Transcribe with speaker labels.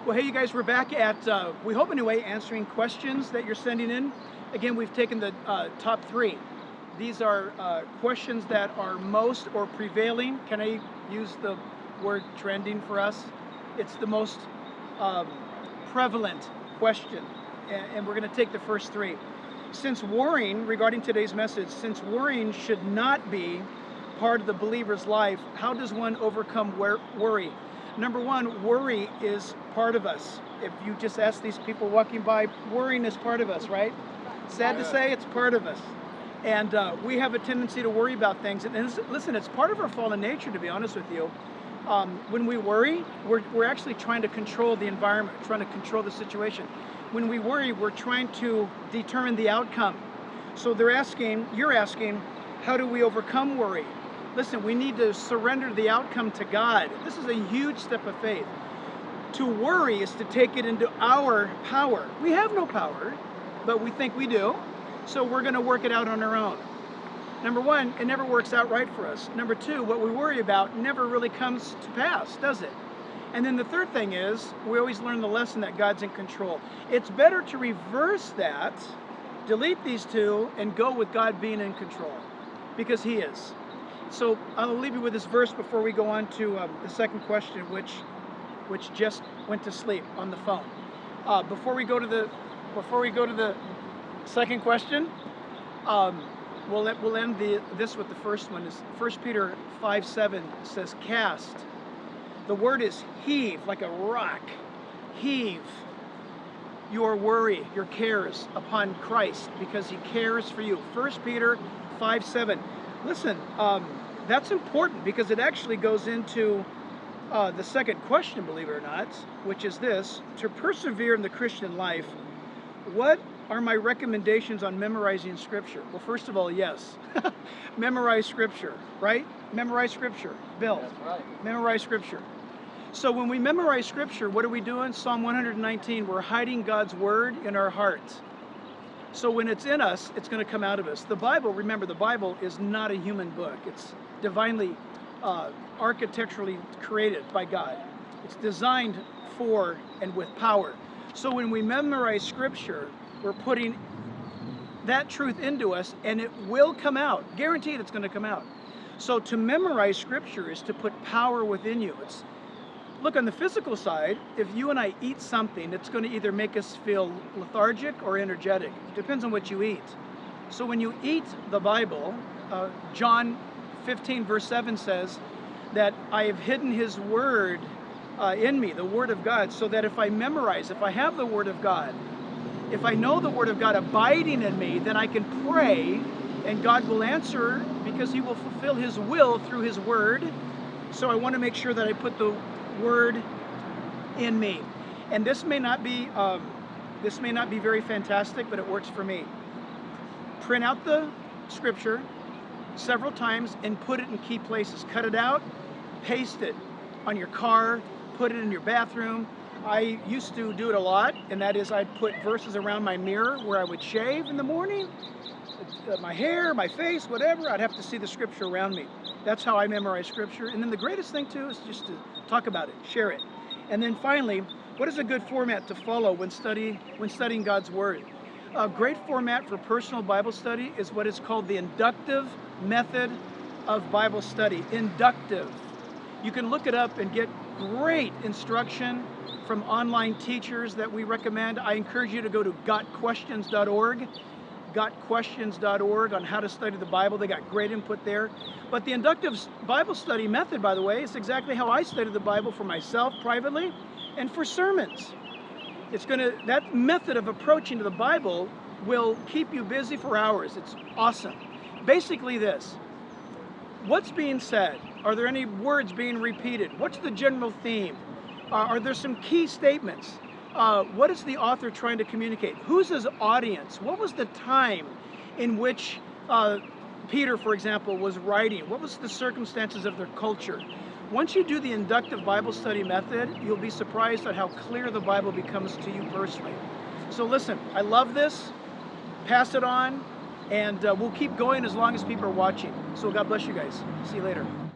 Speaker 1: Well, hey, you guys, we're back at, we hope anyway, answering questions that you're sending in. Again, we've taken the top three. These are questions that are most or prevailing. Can I use the word trending for us? It's the most prevalent question, and we're going to take the first three. Since worrying, regarding today's message, since worrying should not be part of the believer's life, how does one overcome worry? Number one, worry is part of us. If you just ask these people walking by, worrying is part of us, right? Sad to say, it's part of us. And we have a tendency to worry about things. And listen, it's part of our fallen nature, to be honest with you. When we worry, we're actually trying to control the environment, trying to control the situation. When we worry, we're trying to determine the outcome. So you're asking, how do we overcome worry? Listen, we need to surrender the outcome to God. This is a huge step of faith. To worry is to take it into our power. We have no power, but we think we do. So we're going to work it out on our own. Number one, it never works out right for us. Number two, what we worry about never really comes to pass, does it? And then the third thing is, we always learn the lesson that God's in control. It's better to reverse that, delete these two, and go with God being in control, because He is. So I'll leave you with this verse before we go on to the second question, which just went to sleep on the phone. Before we go to the second question, we'll end this with the first one. Is 1 Peter 5:7 says, "Cast." The word is heave, like a rock. Heave your worry, your cares upon Christ, because He cares for you. 1 Peter 5:7. Listen, that's important because it actually goes into the second question, believe it or not, which is this: to persevere in the Christian life, what are my recommendations on memorizing Scripture? Well, first of all, yes. Memorize Scripture, right? Memorize Scripture. Bill,
Speaker 2: that's right.
Speaker 1: Memorize Scripture. So when we memorize Scripture, what are we doing? Psalm 119, we're hiding God's Word in our hearts. So when it's in us, it's going to come out of us. The Bible, remember, the Bible is not a human book. It's divinely, architecturally created by God. It's designed for and with power. So when we memorize Scripture, we're putting that truth into us, and it will come out. Guaranteed it's going to come out. So to memorize Scripture is to put power within you. Look, on the physical side, if you and I eat something, it's going to either make us feel lethargic or energetic. It depends on what you eat. So when you eat the Bible, John 15 verse 7 says that I have hidden His Word in me, the Word of God, so that if I memorize, if I have the Word of God, if I know the Word of God abiding in me, then I can pray and God will answer, because He will fulfill His will through His Word. So I want to make sure that I put the Word in me. And this may not be very fantastic, but it works for me. Print out the Scripture several times and put it in key places. Cut it out, paste it on your car, put it in your bathroom. I used to do it a lot, and that is I'd put verses around my mirror where I would shave in the morning, my hair, my face, whatever. I'd have to see the Scripture around me. That's how I memorize Scripture. And then the greatest thing too is just to talk about it, share it. And then finally, what is a good format to follow when studying God's Word? A great format for personal Bible study is what is called the inductive method of Bible study. Inductive. You can look it up and get great instruction from online teachers that we recommend. I encourage you to go to gotquestions.org. gotquestions.org on how to study the Bible. They got great input there. But the inductive Bible study method, by the way, is exactly how I study the Bible for myself privately and for sermons. That method of approaching to the Bible will keep you busy for hours. It's awesome. Basically this: what's being said? Are there any words being repeated? What's the general theme? Are there some key statements? What is the author trying to communicate? Who's his audience? What was the time in which Peter, for example, was writing? What was the circumstances of their culture? Once you do the inductive Bible study method, you'll be surprised at how clear the Bible becomes to you personally. So listen, I love this. Pass it on, and we'll keep going as long as people are watching. So God bless you guys. See you later.